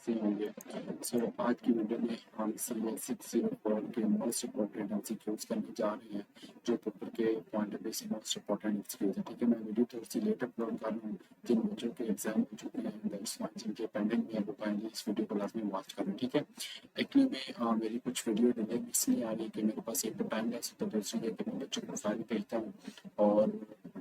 कैसे होंगे। सो आज की वीडियो में हम CA604 के मोस्ट इम्पोर्टेंट एमसीक्यूज करने जा रहे हैं, जो पेपर के पॉइंट ऑफ व्यू से मोस्ट इम्पोर्टेंट एमसीक्यूज है। ठीक है, मैं वीडियो थोड़ी सी लेट अपलोड कर रहा हूँ। जिन बच्चों के एग्जाम हो चुके हैं, जिनके पेंडिंग में है, वो काइंडली इस वीडियो को लाजमी वॉच करें। ठीक है, एक्चुअली में मेरी कुछ वीडियो डिले इसलिए आ रही है कि मेरे पास एक तो टाइम लेस, तो दूसरी है कि मैं बच्चों को फाइल भेजता हूँ और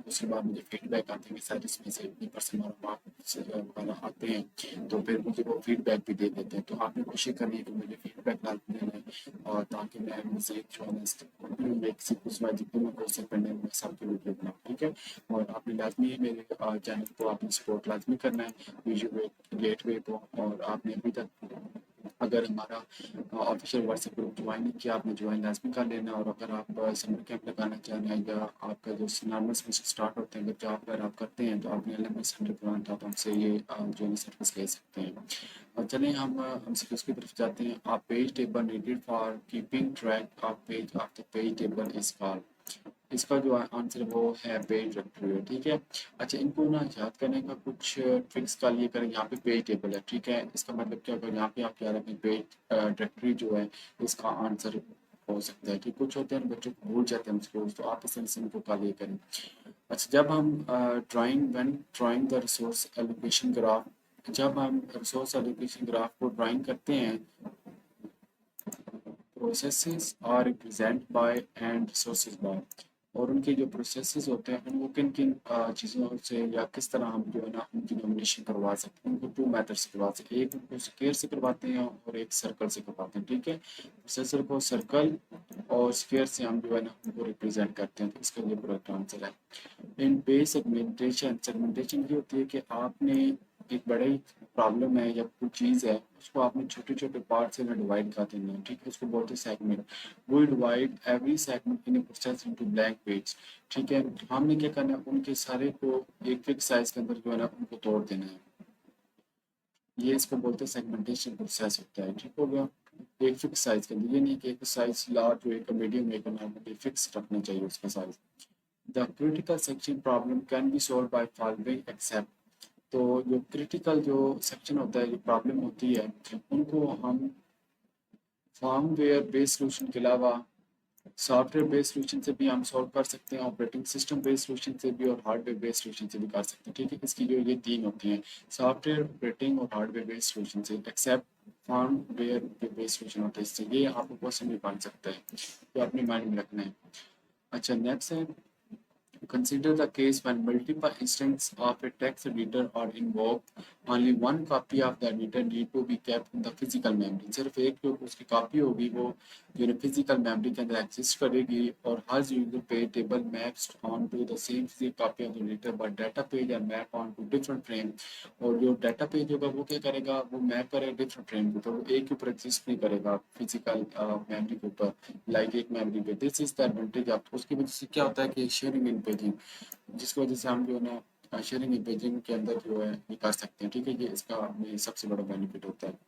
उसके बाद मुझे फीडबैक आते हैं सर इसमें से इतनी परसेंट मार्क्स वाला आते हैं, तो फिर मुझे वो फीडबैक भी दे देते हैं। तो आपने कोशिश करनी है कि मुझे फीडबैक लाजमी देना है, और ताकि मैं मुझे जो है किसी उस बार जितने मैं कोर्स पेंडिंग में सबके वीडियो बनाऊँ। ठीक है, और आपने लाजमी मेरे चैनल को आपने सपोर्ट लाजमी करना है वीडियो गेट वे को। और आपने अभी तक अगर हमारा ऑफिशियल व्हाट्सएप ग्रुप ज्वाइन नहीं किया, आपने ज्वाइन लाजमी कर लेना। और अगर आप समर कैंप लगाना चाह रहे हैं या आपका जो नॉर्मल सेमेस्टर स्टार्ट होते हैं, अगर जॉब अगर आप करते हैं तो आपने LMS 100% आप हमसे ये जो है सर्विस ले सकते हैं। और चलिए हम सीक्वेंस की तरफ जाते हैं। आप page table needed for keeping track of page of the page table is called. इसका जो आंसर वो है पेज डायरेक्टरी। ठीक है, अच्छा इनको ना याद करने का कुछ ट्रिक्स का लिए करें। यहाँ पे पेज टेबल है, ठीक है, इसका मतलब क्या होगा, यहाँ पे आप याद रखें पेज डायरेक्टरी जो है इसका आंसर हो सकता है। ठीक, कुछ होते हैं बच्चों को भूल जाते हैं उसको, तो आप इसे इनको का लिए करें। अच्छा, जब हम drawing the resource allocation graph, जब हम रिसोर्स एलोकेशन ग्राफ को ड्राइंग करते हैं, processes are represent by and resources by, और उनके जो प्रोसेसेस होते हैं उनको किन किन चीज़ों से या किस तरह हम जो है ना उनकी नॉमिनेशन करवा सकते हैं। उनको 2 मेथड से करवा सकते हैं, एक उनको स्क्वायर से करवाते हैं और एक सर्कल से करवाते हैं। ठीक है, प्रोसेसर को सर्कल और स्क्वायर से हम जो है ना उनको रिप्रेजेंट करते हैं। तो इसका ये करेक्ट आंसर है। इन पेज सेगमेंटेशन, सेगमेंटेशन ये होती है कि आपने एक बड़ी प्रॉब्लम है या कोई चीज़ है, उसको आपने छोटे छोटे पार्ट से डिवाइड कर देना है। ठीक है, उसको बोलते हैं segment. We divide every segment in a process into blank page. ठीक है, हमने क्या करना है, उनके सारे को एक फिक्स साइज के अंदर जो है ना उनको तोड़ देना है। ये इसको बोलते हैं सेगमेंटेशन प्रोसेस होता है। ठीक हो गया, एक फिक्स साइज के अंदर, ये नहीं कि एक साइज लार्ज हो, एक मीडियम, एक नॉर्मल, फिक्स रखना चाहिए उसका size. The critical section problem can be solve by following except. तो जो क्रिटिकल जो सेक्शन होता है, जो प्रॉब्लम होती है, उनको हम फर्मवेयर बेस्ड सॉल्यूशन के अलावा सॉफ्टवेयर बेस्ड सॉल्यूशन से भी हम सॉल्व कर सकते हैं, ऑपरेटिंग सिस्टम बेस्ड सॉल्यूशन से भी और हार्डवेयर बेस्ड सॉल्यूशन से भी कर सकते हैं। ठीक है, इसकी जो ये 3 होती हैं, सॉफ्टवेयर, ऑपरेटिंग और हार्डवेयर बेस्ड सॉल्यूशन से, एक्सेप्ट फर्मवेयर बेस्ड सॉल्यूशन होता है। इससे ये आपको क्वेश्चन भी बन सकता है, तो अपने माइंड में रखना है। अच्छा, नेक्स्ट है consider the case when multiple instances of a text editor are invoked. Only one copy of the editor need to be kept in the physical memory. सिर्फ एक जो उसकी कॉपी होगी वो जो है फिजिकल मेमोरी के अंदर एग्जिस्ट करेगी, और हर user page table maps on to the same physical copy of the editor, but data page are map on to different frame. और जो डाटा पेज होगा वो क्या करेगा, वो मैप करेगा डिफरेंट फ्रेम को, तो वो एक के ऊपर एग्जिस्ट नहीं करेगा फिजिकल मेमोरी के ऊपर, लाइक एक मेमोरी पे। This is the advantage of, उसकी वजह से क्या होता है कि शेयरिंग इन पेजिंग, जिसकी वजह से हम जो है ना शेयरिंग इन पेजिंग के अंदर जो है ये कर सकते हैं। ठीक है, ये इसका हमें सबसे बड़ा बेनिफिट होता है।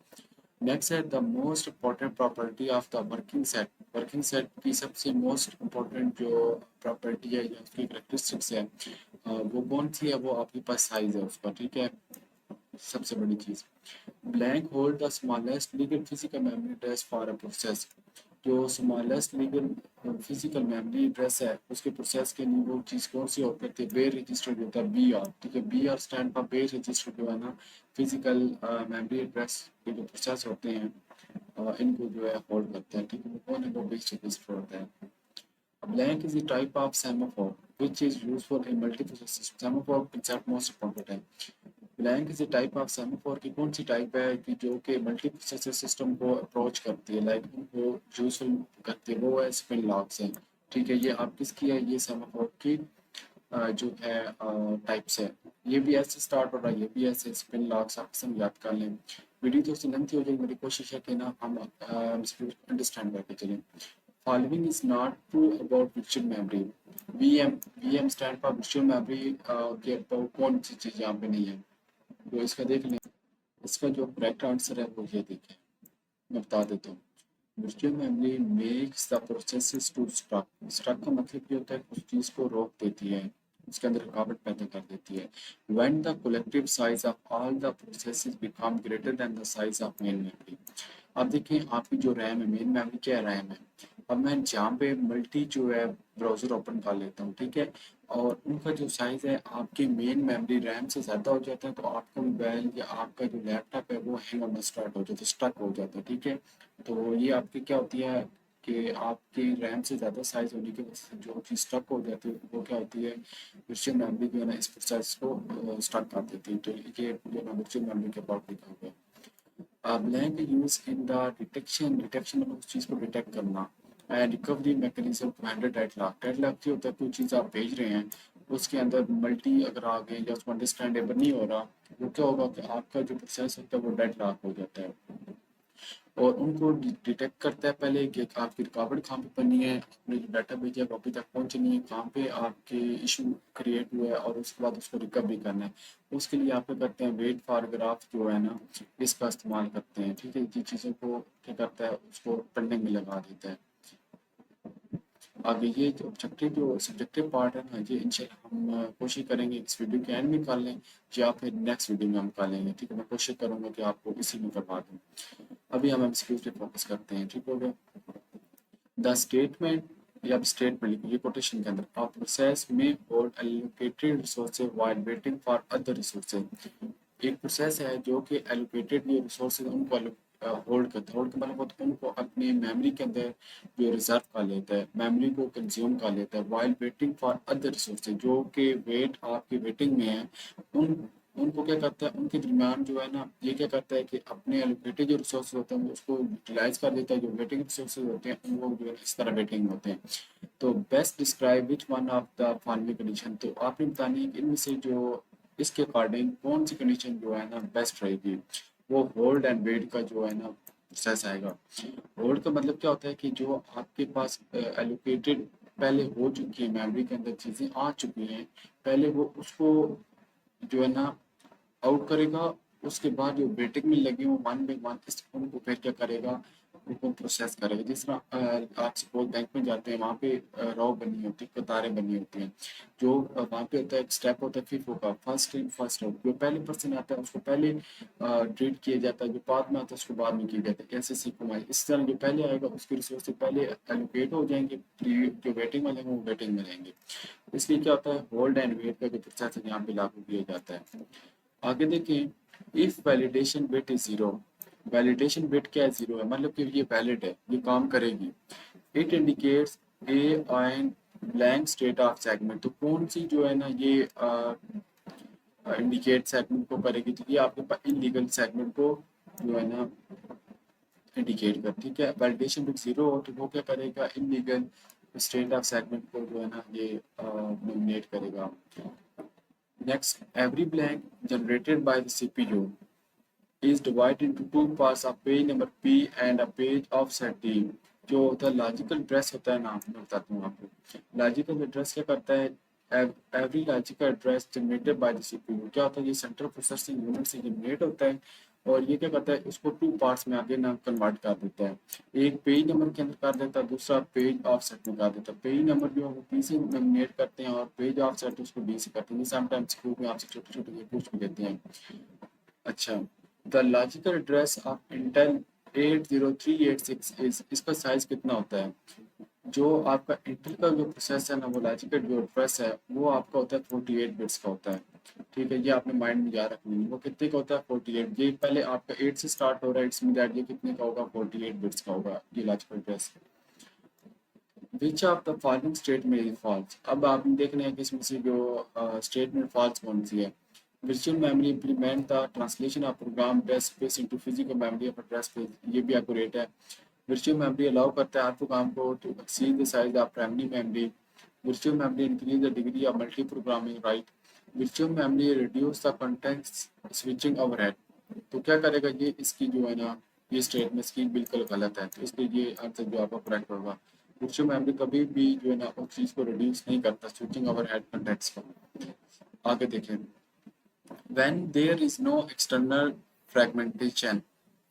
नेक्स्ट है the most important property of the working set. Working set की सबसे मोस्ट इम्पॉर्टेंट जो प्रॉपर्टी है या उसकी करेक्टरिस्टिक्स है, वो कौन सी है, वो आपके पास साइज है उसका। ठीक है, सबसे बड़ी चीज़, blank hold the smallest legal physical memory address for a process. जो smallest legal physical memory address है उसके प्रोसेस के लिए वो चीज़ कौन सी होती है, बेयर रजिस्टर्ड होता है, BR। ठीक है, BR स्टैंड पर बेयर रजिस्टर्ड जो है ना फिजिकल मेमोरी एड्रेस के जो प्रोसेस होते हैं इनको जो है होल्ड करते हैं। ठीक है, वो कौन है, वो बेयर रजिस्टर होता है। Blank is the type of semaphore which is useful in multiple systems. Semaphore concept most important है। Blank is type of semaphore की कौन सी टाइप है कि जो कि मल्टी प्रोसेसर सिस्टम को अप्रोच करती है, लाइक उनको यूजफुल करती है, वो है स्पिन लॉक्स है। ठीक है, ये आप किसकी है, ये सेमाफोर की जो है टाइप्स है। ये भी ऐसे स्टार्ट हो रहा है, ये भी ऐसे स्पिन लॉक्स, आप सब याद कर लें। वीडियो तो लेंथी हो जाएगी, मेरी कोशिश है कि ना हम अंडरस्टैंड करके चलें। Following is not true about virtual memory. VM stand for virtual memory के अबाउट कौन सी चीज़ यहाँ पे नहीं है, तो इसका देख लें। इसका जो करेक्ट आंसर है वो ये देखें, मैं बता देता हूँ। Virtual memory makes the processes to stuck. Stuck का मतलब ये होता है कि उस चीज़ को रोक देती है, उसके अंदर रुकावट पैदा कर देती है। When the collective size of all the processes become greater than the size of main memory. अब देखिए आपकी जो रैम है, मेन मेमोरी क्या रैम है, अब मैं जहाँ पे मल्टी जो है ब्राउज़र ओपन कर लेता हूँ, ठीक है, और उनका जो साइज़ है आपके मेन मेमोरी रैम से ज़्यादा हो जाता है, तो आपका मोबाइल या आपका जो लैपटॉप है वो हैंग होना स्टार्ट हो जाता है, स्टक हो जाता है, ठीक है। तो ये आपकी क्या होती है कि आपकी रैम से ज़्यादा साइज़ होने की वजह से जो चीज़ स्टक हो जाती है वो क्या होती है, वर्चुअल मेमोरी जो है ना इस प्रोसेस को स्टक कर देती है। तो ये जो है ना वर्चुअल मेमोरी के पार्ट लिखा हुआ है। Blank use in the detection, detection मतलब उस चीज़ को डिटेक्ट करना, and recovery mechanism to handle deadlock. Deadlock क्या होता है, कोई चीज़ आप भेज रहे हैं उसके अंदर मल्टी अगर आ गए या उसको अंडरस्टैंडेबल नहीं हो रहा, वो क्या होगा कि आपका जो प्रोसेस होता है वो डेडलॉक हो जाता है। और उनको डिटेक्ट करता है पहले कि आपकी रुकावट कहाँ पे बनी है, आपने जो डाटा भेजा है वो अभी तक पहुँची नहीं है, कहाँ पे आपके इशू क्रिएट हुआ है, और उसके बाद उसको रिकवरी करना है। उसके लिए आप क्या करते हैं, वेट फॉर ग्राफ जो है ना इसका इस्तेमाल करते हैं, ठीक है। ये चीज़ों को क्या करता है, उसको पढ़ने में लगा देता है। आगे ये जो ऑब्जेक्टिव जो सब्जेक्टिव पार्ट है ना, ये इंशाल्लाह हम कोशिश करेंगे इस वीडियो के एंड में कर लें या फिर नेक्स्ट वीडियो में हम कर लेंगे, ठीक है। मैं कोशिश करूँगा कि आपको इसी में करवा दूँ। अभी हम एमसीक्यूज पे फोकस करते हैं, ठीक हो गया। द स्टेटमेंट या स्टेटमेंट लिखिए कोटेशन के अंदर, अ प्रोसेस में hold allocated resources while waiting for other resources. एक प्रोसेस है जो कि एलोकेटेड जो रिसोर्सेज उनको होल्ड करता है, होल्ड का मतलब होता है उनको अपनी मेमोरी के अंदर जो रिजर्व कर लेता है, मेमोरी को कंज्यूम कर लेता है, while waiting for other resources जो कि वेट आपकी वेटिंग में है, उन उनको क्या करता है, उनके दरमियान जो है ना ये क्या करता है कि अपने एलोकेटेड जो रिसोर्सेज होते हैं उसको यूटिलाइज कर देता है, जो वेटिंग रिसोर्सेज होते हैं वो जो है इस तरह वेटिंग होते हैं। तो best describe which one of the following condition, तो आपने बतानी है कि इनमें से जो इसके अकॉर्डिंग कौन सी कंडीशन जो है ना बेस्ट रहेगी। वो होल्ड एंड वेट का जो है ना प्रोसेस आएगा। होल्ड का मतलब क्या होता है कि जो आपके पास एलोकेटेड पहले हो चुकी है, मेमोरी के अंदर चीज़ें आ चुकी हैं, पहले वो उसको जो है ना आउट करेगा, उसके बाद जो वेटिंग में लगे वो वन बाई वन इस उनको फिर क्या करेगा, उनको प्रोसेस करेगा। जिस तरह आप सपोज बैंक में जाते हैं, वहाँ पे रो बनी होती है, कतारें बनी होती हैं, जो वहाँ पे होता है एक स्टेप होता है फीफो का, फर्स्ट इन फर्स्ट आउट। जो पहले पर्सन आता है उसको पहले ट्रीट किया जाता है, जो बाद में आता है उसको बाद में किया जाता है, ऐसे सीक्वेंस। इस तरह जो पहले आएगा उसके रिसोर्स से पहले एलोकेट हो जाएंगे, जो वेटिंग में रहेंगे वो वेटिंग में रहेंगे। इसलिए क्या होता है, होल्ड एंड वेट का जो प्रोसेस है यहाँ पे लागू किया जाता है। आगे देखें, if validation bit is zero, validation bit क्या है, जीरो है, मतलब कि ये वैलिड है, ये काम करेगी। It indicates A and blank state of segment, तो कौन सी जो है ना ये इंडिकेट सेगमेंट को करेगी, तो ये आपके पास इलीगल सेगमेंट को जो है ना इंडिकेट कर, ठीक है। वैलिडेशन बिट जीरो हो तो वो क्या करेगा, इलीगल स्टेट ऑफ सेगमेंट को जो है ना ये नोमिनेट करेगा। Next, every blank generated by the CPU is divided into two parts, a page number P and a page offset D। जो होता है लॉजिकल एड्रेस होता है ना, मैं बताता हूँ आपको। लॉजिकल एड्रेस क्या करता है, every logical address generated by the CPU क्या होता है, ये सेंट्रल प्रोसेसिंग यूनिट से जनरेट होता है, और ये क्या करता है इसको टू पार्ट्स में आगे ना कन्वर्ट कर देता है। एक पेज नंबर के अंदर कर देता है, दूसरा पेज ऑफसेट में कर देता है। पेज नंबर जो है वो पी से नोमिनेट करते हैं और पेज ऑफसेट उसको डी से करते हैं। समटाइम्स ग्रुप में आपसे छोटे छोटे ये पूछ भी लेते हैं। अच्छा, the logical address of Intel 80386 is, इसका साइज कितना होता है। जो आपका इंटेल का जो प्रोसेस है ना, वो लॉजिकल जो एड्रेस है वो आपका होता है 48 बिट्स का होता है, ठीक है। ये आपने माइंड में याद रखनी है, वो कितने का होता है 48। ये पहले आपका 8 से स्टार्ट हो रहा है, इट्स मीन दैट ये कितने का होगा 48 बिट्स का होगा ये logical address. Which of the following statement is false, अब आप देखना है कि इसमें से जो स्टेटमेंट फॉल्स कौन सी है। Virtual memory implement the translation of program desk space into physical memory of address space, ये भी एक्यूरेट है। वर्चुअल मेमोरी अलाउ करता है हर प्रोग्राम को to exceed the size of primary memory. Virtual memory increase the degree of multiprogramming right. Virtual memory reduce the content switching overhead. तो क्या करेगा ये, इसकी जो है ना ये स्टेटमेंट इसकी बिल्कुल गलत है, तो इसलिए ये आंसर जो आपका करेक्ट होगा। वर्चुअल मेमोरी कभी भी जो है ना उस चीज़ को रिड्यूस नहीं करता, स्विचिंग ओवरहेड कंटेंट्स को। आगे देखें, when there is no external fragmentation,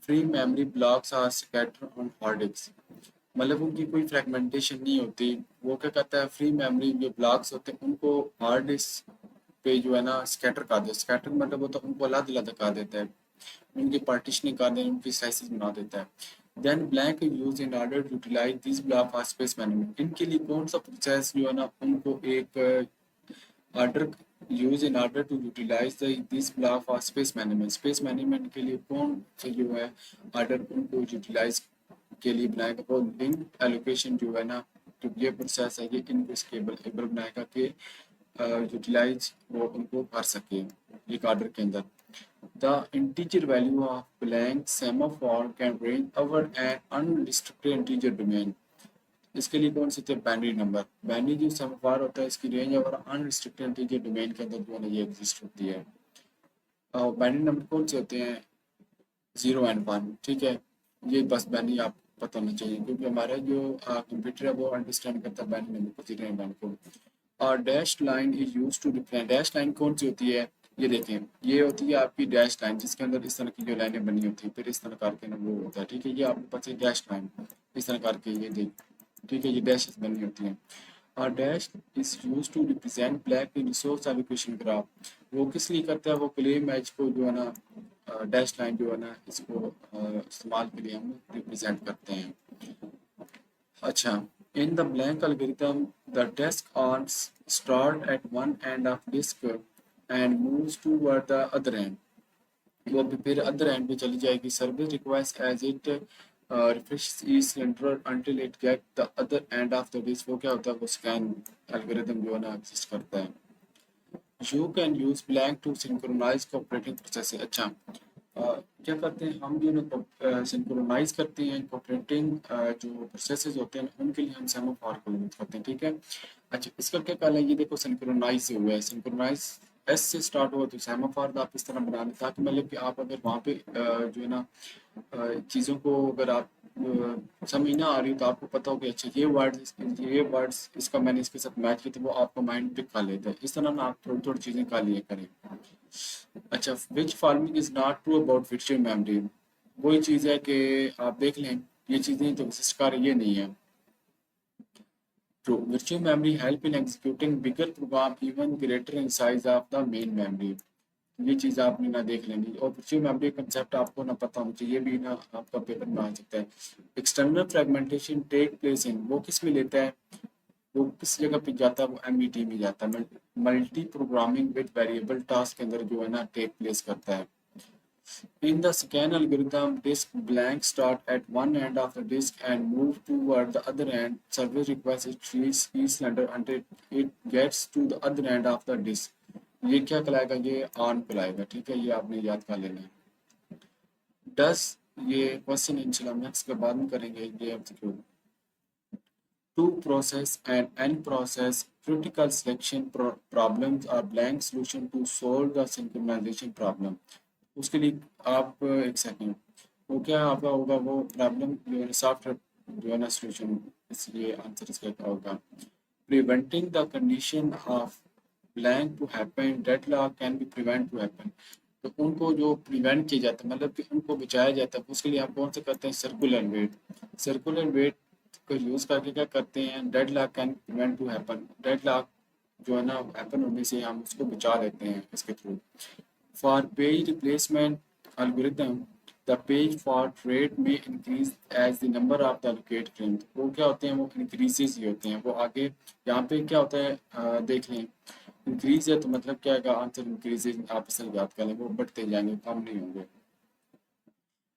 free memory blocks are scattered on hard disks। मतलब उनकी कोई फ्रेगमेंटेशन नहीं होती। वो क्या कहता है, फ्री मेमोरी जो ब्लॉक्स होते हैं उनको हार्ड डिस्क पे जो है ना स्कैटर कर दे। स्कैटर मतलब होता है उनको अलग अलग कर देता है, उनकी पार्टीशनिंग कर दे, उनकी साइजेस बना देता है। Then blank is use in order to utilize this block for space management. इनके लिए कौन सा प्रोसेस जो है ना उनको एक order use in order to utilize this block for space management. Space management के लिए कौन से जो है ऑर्डर उनको यूटिलाइज के लिए बनाएगा, वो लिंक एलोकेशन जो है ना, जो ये प्रोसेस है ये इनको स्केबल एबल बनाएगा कि यूटिलाइज वो उनको कर सके एक ऑर्डर के अंदर। The integer value of blank semaphore can range over an unrestricted integer domain. इसके लिए कौन से थे, बाइनरी नंबर। बाइनरी जो सेमाफोर होता है इसकी range over unrestricted integer domain के अंदर जो है ना ये एग्जिस्ट होती है। बाइनरी नंबर कौन से होते हैं, 0 और 1, ठीक है। ये बस बाइनरी आप पता होना चाहिए, क्योंकि हमारा जो कंप्यूटर है वो अंडरस्टैंड करता है बाइनरी नंबर को, 0 और 1 को। और dash line is use to define. Dash line कौन सी होती है, ये देखें, ये होती है आपकी डैश लाइन, जिसके अंदर इस तरह की जो लाइनें बनी होती है, फिर इस तरह करके ना वो होता है, ठीक है। ये आपके पास है डैश लाइन, इस तरह करके ये देख, ठीक है, ये डैश बनी होती है। और dash is use to represent black in resource allocation graph. वो किस लिए करता है, वो क्लेम मैच को जो है ना डैश लाइन जो है ना इसको इस्तेमाल के लिए हम रिप्रेजेंट करते हैं। अच्छा, in the blank algorithm, the disk arms start at one end of disk and moves toward the other end. वो भी फिर अदर एंड पे चली जाएगी। Service request as it refreshes each cylinder until it get the other end of the disk। वो क्या होता है, वो स्कैन एल्गोरिथम जो है ना एग्जिस्ट करता है। You can use blank to synchronize cooperating process. अच्छा, क्या करते हैं हम जो ना सिंक्रोनाइज करते हैं कोऑपरेटिंग जो प्रोसेसेस होते हैं उनके लिए हम सेमाफोर को यूज करते हैं, ठीक है। अच्छा, इसका क्या कहना है, ये देखो सिंक्रोनाइज हुआ है, सिंक्रोनाइज एस से स्टार्ट हुआ, तो सेमाफोर आप इस तरह बना दें ताकि मतलब कि आप अगर वहाँ पे जो है ना चीज़ों को अगर आप समझ ना आ रही तो आपको पता हो कि अच्छा ये वर्ड्स इसका मैंने इसके साथ मैच किया, तो वो आपको माइंड पिक कर लेता है। इस तरह ना आप थोड़ी थोड़ी चीज़ें कर लिया करें। अच्छा, which farming is not true about virtual memory. वही चीज़ है कि आप देख लें ये चीज़ें तो एग्जिस्ट कर ये नहीं है। True, virtual memory help in executing bigger program even greater in size of the main memory. ये चीज़ आपने ना देख लेनी, और वर्चुअल मेमोरी कंसेप्ट आपको ना पता होना चाहिए, ये भी ना आपका पेपर में आ सकता है। External fragmentation take place in, वो किस में लेता है, वो किस जगह पे जाता है, वो एमईटी में जाता है। Multi programming with variable task के अंदर जो है ना टेक प्लेस करता है। In the scan algorithm, disk blank start at one end of the disk and move toward the other end. Service request is treats each cylinder until it gets to the other end of the disk. ये क्या कहलाएगा, ये on कहलाएगा, ठीक है, ये आपने याद कर लेना है। डस, ये क्वेश्चन इंशाल्लाह नेक्स्ट के बाद में करेंगे, ये MCQ. Two process and n process critical selection problems are blank solution to solve the synchronization problem। उसके लिए आप एक सेकंड, वो क्या आपका होगा, वो प्रॉब्लम जो है सॉफ्टवेयर जो है ना सोल्यूशन, इसलिए आंसर इसका क्या होगा, preventing the condition of blank to happen, deadlock can be prevent to happen. तो उनको जो प्रिवेंट किया जाता है, मतलब कि उनको बचाया जाता है, उसके लिए आप कौन से करते हैं, सर्कुलर वेट। सर्कुलर वेट को यूज़ करके क्या करते हैं, deadlock can prevent to happen. Deadlock जो है ना हैपन होने से हम उसको बचा लेते हैं इसके through. For page replacement algorithm, the page fault rate may increase as the number of the allocate frames। वो क्या होते हैं, वो increases ही होते हैं, वो आगे यहाँ पे क्या होता है देख लें, increase है तो मतलब क्या है, आंसर increases, आप इसे याद कर लें, वो बढ़ते जाएंगे, कम नहीं होंगे।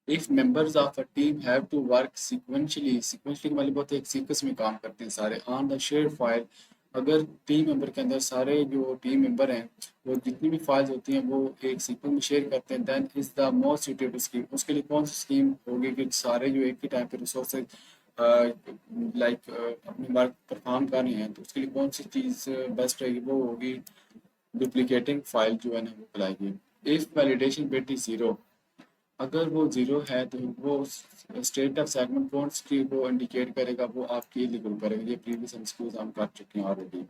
If members of a team have to work sequentially मतलब होता है एक सीक्वेंस में काम करते हैं सारे on the shared file। अगर टीम मेंबर के अंदर सारे जो टीम मेंबर हैं वो जितनी भी फाइल्स होती हैं वो एक सीक्वेंस में शेयर करते हैं, then is the most suitable scheme. उसके लिए कौन सी स्कीम होगी कि सारे जो एक ही टाइम पे रिसोर्सेज लाइक अपनी वर्क परफॉर्म कर रहे हैं, तो उसके लिए कौन सी चीज़ बेस्ट रहेगी, वो होगी डुप्लीकेटिंग फाइल जो है ना वो बुलाएगी। If validation bit is zero, अगर वो ज़ीरो है तो वो स्टेट ऑफ सेगमेंट कौन सी को इंडिकेट करेगा, वो आपकी इलीगल करेगा। ये प्रीवियस एमसीक्यूज हम कर चुके हैं already.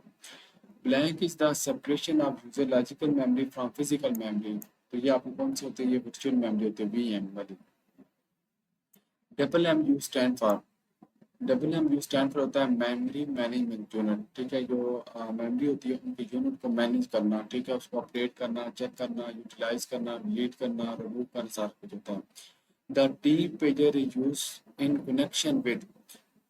Blank is the separation of user logical memory from physical memory. तो ये आपको कौन सी होती है, ये वर्चुअल मेमोरी होती है, वीएम वाली। Double M U stand for, WMU stand for होता है मेमोरी मैनेजमेंट यूनिट, ठीक है। जो मेमोरी होती है उनकी यूनिट को मैनेज करना, ठीक है, उसको अपडेट करना, चेक करना, यूटिलाइज करना, डिलीट करना, रिमूव करना, सारा कुछ होता है। The team pager is use in connection with,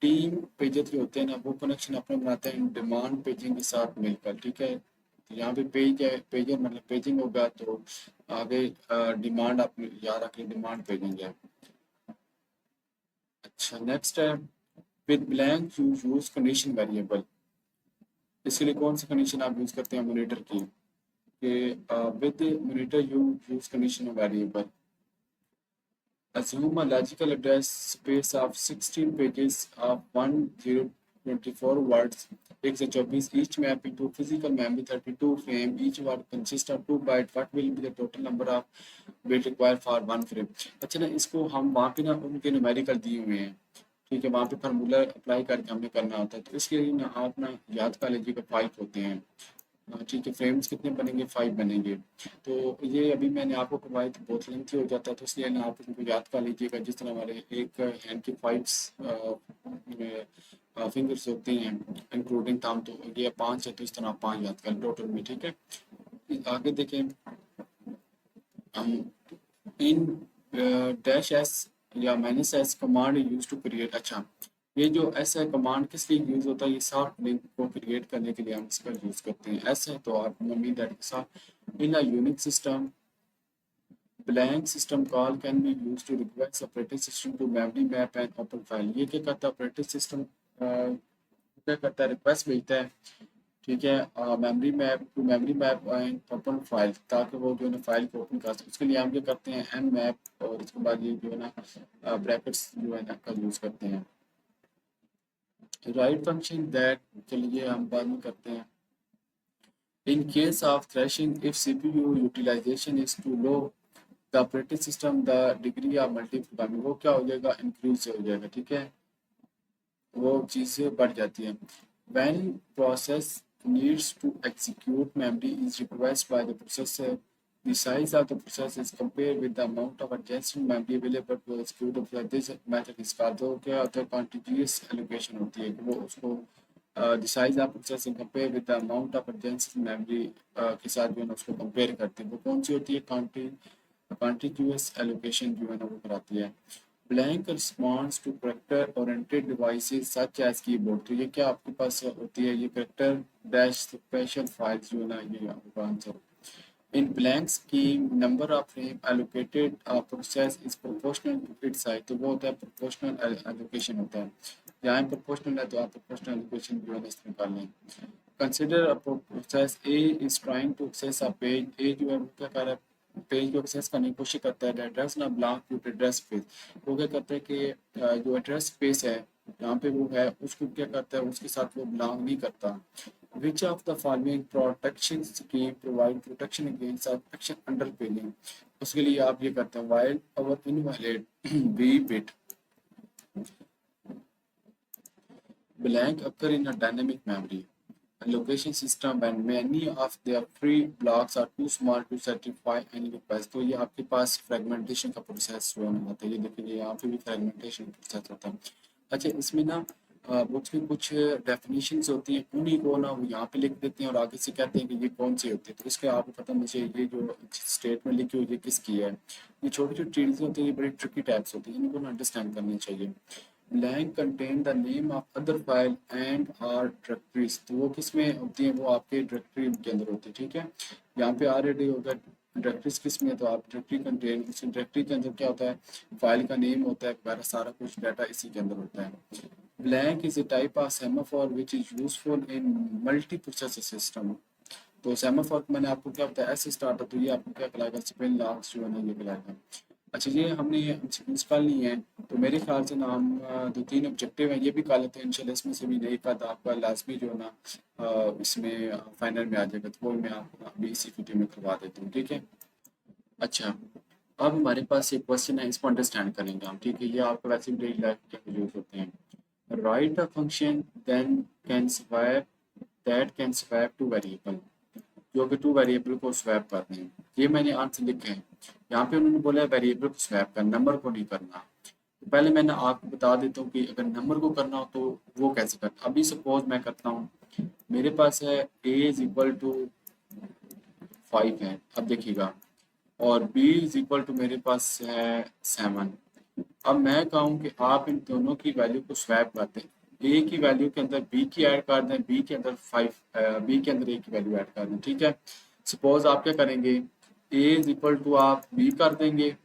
team pager जो होते हैं ना वो कनेक्शन अपने बनाते हैं डिमांड पेजिंग के साथ मिलकर, ठीक है। तो यहाँ पे पेज है, पेजर मतलब पेजिंग होगा, तो आगे डिमांड आप याद रखें, डिमांड पेजिंग है। अच्छा, नेक्स्ट है with blank you use condition variable. इसके लिए कौन सी कंडीशन आप यूज करते हैं मॉनिटर की, कि with monitor you use condition variable. Assume a logical address space of 16 pages of 1024 words, 124, each map into physical memory 32 frame, each word consists of 2 byte. What will be the total number of bit required for one frame? अच्छा ना, इसको हम वहाँ पे ना उनके numerical दिए हुए हैं, ठीक है, वहाँ पे फार्मूला अप्लाई करके हमें करना होता है। तो इसके लिए ना आप ना याद कर लीजिएगा 5 होते हैं। हाँ, ठीक है, फ्रेम्स कितने बनेंगे, 5 बनेंगे। तो ये अभी मैंने आपको करवाई तो बहुत लेंथी हो जाता है, तो इसलिए ना आप उनको याद कर लीजिएगा, जिस तरह हमारे एक हैंड की 5 फिंगर्स होती हैं इंक्लूडिंग थंब, तो ये 5 है, तो इस तरह आप 5 याद कर टोटल में, ठीक है। आगे देखें हम, इन डैश एस या minus S command use to create. अच्छा, ये जो एस है कमांड किस लिए यूज होता है, ये सॉफ्ट लिंक को क्रिएट करने के लिए हम इसका यूज करते हैं। एस है तो आप mean that soft in a Unix system blank system call can be use to request operating system to memory map and open file. ये क्या करता है, ऑपरेटिंग सिस्टम क्या करता है, रिक्वेस्ट भेजता है, ठीक है, memory map and open file, ताकि वो जो है ना फाइल को ओपन कर सके। उसके लिए हम क्या करते हैं, एम मैप, और उसके बाद ये जो है ना ब्रैकेट्स जो है ना का यूज़ करते हैं। राइट फंक्शन दैट, चलिए हम बाद में करते हैं। In case of thrashing, if CPU utilization is too low the operating system the degree of multiprogramming, वो क्या हो जाएगा, इंक्रीज हो जाएगा, ठीक है, वो चीज़ें बढ़ जाती हैं। When process needs to execute, memory is requested by the processor. The size of the process is compared with the amount of adjacent memory available to execute the process. This method is called, तो क्या होता है, contiguous allocation होती है, कि वो उसको the size of process is compared with the amount of adjacent memory के साथ जो है ना उसको compare करते हैं। वो कौन सी होती है, contiguous allocation जो है ना वो कराती है। Blank response to character oriented devices such as keyboard, तो ये क्या आपके पास होती है, ये करेक्टर डैश स्पेशल फाइल्स जो है ना, ये आपका answer. In blank scheme number of frame allocated process is proportional to its size, तो वो होता है प्रोपोर्शनल एलोकेशन होता है। यहाँ प्रोपोर्शनल है तो आप प्रोपोर्शनल एलोकेशन जो है ना इस निकाल लें। Consider a process A is trying to access a page, A जो है वो क्या कर रहा है, पेज को एक्सेस करने की कोशिश करता है, एड्रेस ना बिलोंग टू एड्रेस स्पेस। वो क्या करता है कि जो एड्रेस स्पेस है यहाँ पे वो है, उसको क्या करता है, उसके साथ वो बिलोंग नहीं करता। Which of the following protection scheme provide protection against suspection under paging, उसके लिए आप ये करते हैं, वाइल और invalid B bit blank occur in a dynamic memory allocation system and many of their free blocks are too small to satisfy any request। तो ये आपके पास फ्रेगमेंटेशन का प्रोसेस जो है होता है, ये देखिए यहाँ पे भी फ्रेगमेंटेशन प्रोसेस होता है। अच्छा, इसमें ना बुक्स में कुछ डेफिनेशंस होती हैं, उन्हीं को ना वो यहाँ पे लिख देते हैं और आगे से कहते हैं कि ये कौन सी होती है। तो इसके आपको पता मुझे ये जो स्टेट में लिखी हुई है किसकी है। ये छोटी छोटी चीज़ें होती हैं, ये बड़ी ट्रिकी टाइप्स होती हैं, इनको ना अंडरस्टैंड करनी चाहिए। Blank contain the name of other file and are directories, तो वो किस में होती हैं, वो आपके डायरेक्टरी के अंदर होती है, ठीक है। यहाँ पे ऑलरेडी होगा डायरेक्टरीज किस में है, तो आप डायरेक्टरी कंटेन, उस डायरेक्टरी के अंदर क्या होता है, फाइल का नेम होता है वगैरह, सारा कुछ डाटा इसी के अंदर होता है। Blank is a type of semaphore which is useful in multi processor system, तो सेमाफोर मैंने आपको क्या बताया, ऐसे स्टार्ट है, तो ये आपको क्या कहलाएगा, स्पिन लॉक्स जो है ना ये कहलाएगा। अच्छा, ये हमने एमसीक्यूज कर लिए हैं, तो मेरे ख्याल से ना हम 2-3 ऑब्जेक्टिव हैं, ये भी कर लेते हैं इंशाल्लाह। इसमें से भी नहीं पता आपका लाजमी जो है ना इसमें फाइनल में आ जाएगा, तो वो मैं आपको अभी इसी वीडियो में करवा देता हूँ, ठीक है। अच्छा, अब हमारे पास एक क्वेश्चन है, इसको अंडरस्टैंड करेंगे हम, ठीक है। ये आपको वैसे भी डेली लाइफ के यूज होते हैं। Write a function then can swap that can swap two variable, जो कि 2 वेरिएबल को स्वैप करते हैं। ये मैंने आंसर लिखे हैं। यहाँ पे उन्होंने बोला है वेरिएबल को स्वैप करना, नंबर को नहीं करना। तो पहले मैंने आपको बता देता हूँ कि अगर नंबर को करना हो तो वो कैसे करना। अभी सपोज मैं करता हूँ, मेरे पास है a इज इक्वल टू 5 है, अब देखिएगा, और b इज इक्वल टू मेरे पास है 7। अब मैं कहूँ कि आप इन दोनों की वैल्यू को स्वैप कर दें, ए की वैल्यू के अंदर बी की ऐड कर दें, बी के अंदर 5, बी के अंदर ए की वैल्यू ऐड कर दें, ठीक है। सपोज आप क्या करेंगे, ए इज इक्वल टू आप बी कर देंगे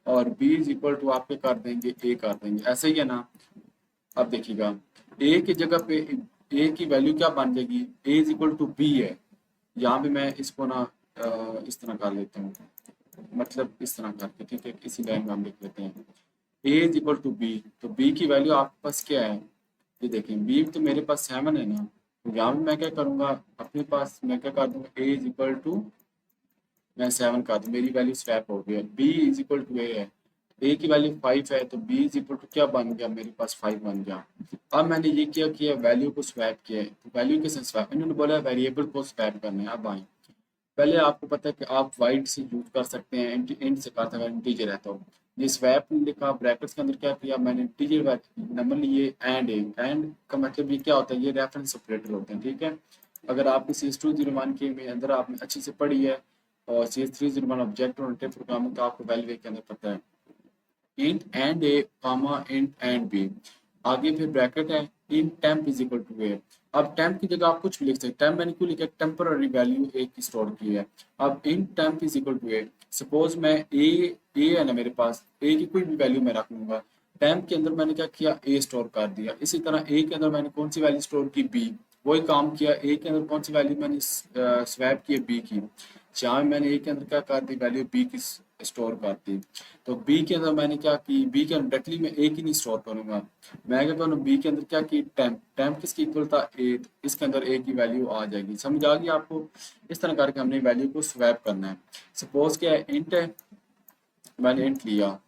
और बी इज इक्वल टू आप क्या कर देंगे, ए कर देंगे, ऐसे ही है ना। अब देखिएगा, ए की जगह पे ए की वैल्यू क्या बन जाएगी, ए इज इक्वल टू बी है। यहाँ पे मैं इसको ना इस तरह कर लेता हूँ, मतलब इस तरह करके, ठीक है, इसी लाइन में हम लिख लेते हैं ए इज इक्वल टू बी। तो बी की वैल्यू आपके पास क्या है, ये देखें, बी तो मेरे पास 7 है ना, तो यहाँ पे मैं क्या करूँगा, अपने पास मैं क्या कर दूंगा, ए इज इक्वल टू, मैं 7 कर दूँ, मेरी वैल्यू स्वैप हो गई है। बी इज इक्वल टू ए है, ए की वैल्यू 5 है, तो बी इज इक्वल टू क्या बन गया, मेरे पास 5 बन गया। अब मैंने ये क्या किया, वैल्यू को स्वैप किया है, तो वैल्यू के साथ स्वैप, इन्होंने बोला वेरिएबल को स्वैप करना है। अब आए, पहले आपको पता है कि आप वाइड से यूज कर सकते हैं, इंट से कर सकते हैं, इंटीजर है तो ये स्वैप लिखा, ब्रैकेट्स के अंदर क्या किया मैंने, इंटीजर नंबर लिए एंड का मतलब ये क्या होता है, ये रेफरेंस ऑपरेटर होते हैं, ठीक है। अगर आपकी CS201 के में अंदर आपने अच्छे से पढ़ी है और CS301 ऑब्जेक्ट ओरिएंटेड प्रोग्रामिंग, तो आपको पहले के अंदर पता है, int and a comma int and b, आगे फिर ब्रैकेट है, in temp is equal to a. अब टेम्प की जगह आप कुछ भी लिख सकते हैं, टेम्प मैंने क्यों लिखा, टेम्पररी वैल्यू ए की स्टोर की है। अब in temp is equal to A, suppose मैं ए है ना मेरे पास, ए की कोई भी वैल्यू मैं रख लूंगा, टेम्प के अंदर मैंने क्या किया, ए स्टोर कर दिया। इसी तरह ए के अंदर मैंने कौन सी वैल्यू स्टोर की, बी, वही काम किया, ए के अंदर कौन सी वैल्यू मैंने स्वैप की, बी की, जहाँ मैंने ए के अंदर क्या कर दी, वैल्यू बी की स्टोर कर दी। तो बी के अंदर मैंने क्या की, बी के अंदर डायरेक्टली मैं ए की नहीं स्टोर करूंगा, मैं क्या करूँ, बी के अंदर क्या की, टेम्प, टेम्प किसकी इक्वल था, ए, तो इसके अंदर ए की वैल्यू आ जाएगी। समझ आ गई आपको। इस तरह करके हमने वैल्यू को स्वैप करना है। सपोज क्या है, इंट है, मैंने इंट लिया,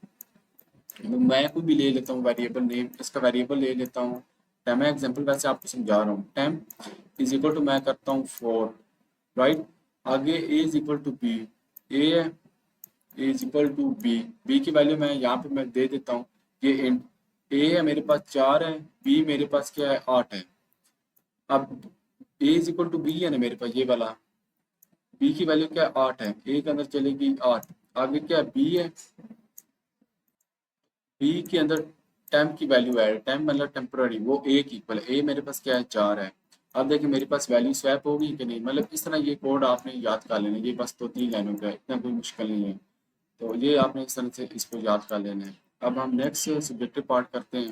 मैं कोई भी ले लेता हूँ वेरिएबल नेम, इसका वेरिएबल ले लेता हूँ, मैं एग्जांपल वैसे आपको समझा रहा हूँ, टेम्प इज इक्वल टू मैं करता हूँ 4, राइट। आगे A is equal to B, A है, A is equal to B, B की वैल्यू मैं यहाँ पे मैं दे देता हूँ, ये इंट, ए है मेरे पास 4 है, बी मेरे पास क्या है 8 है। अब ए इज इक्वल टू बी है ना मेरे पास ये वाला, बी की वैल्यू क्या है 8 है, ए के अंदर चलेगी 8, आगे क्या है बी है, बी के अंदर टेम्प की वैल्यू है, टेम्प मतलब टेम्पररी, वो ए की इक्वल है, ए मेरे पास क्या है 4 है। अब देखिए मेरे पास वैल्यू स्वैप होगी कि नहीं, मतलब इस तरह ये कोड आपने याद कर लेना है, ये बस तो 3 लाइनों का है, इतना कोई मुश्किल नहीं है। तो ये आपने इस तरह से इसको याद कर लेना है। अब हम नेक्स्ट सब्जेक्टिव पार्ट करते हैं।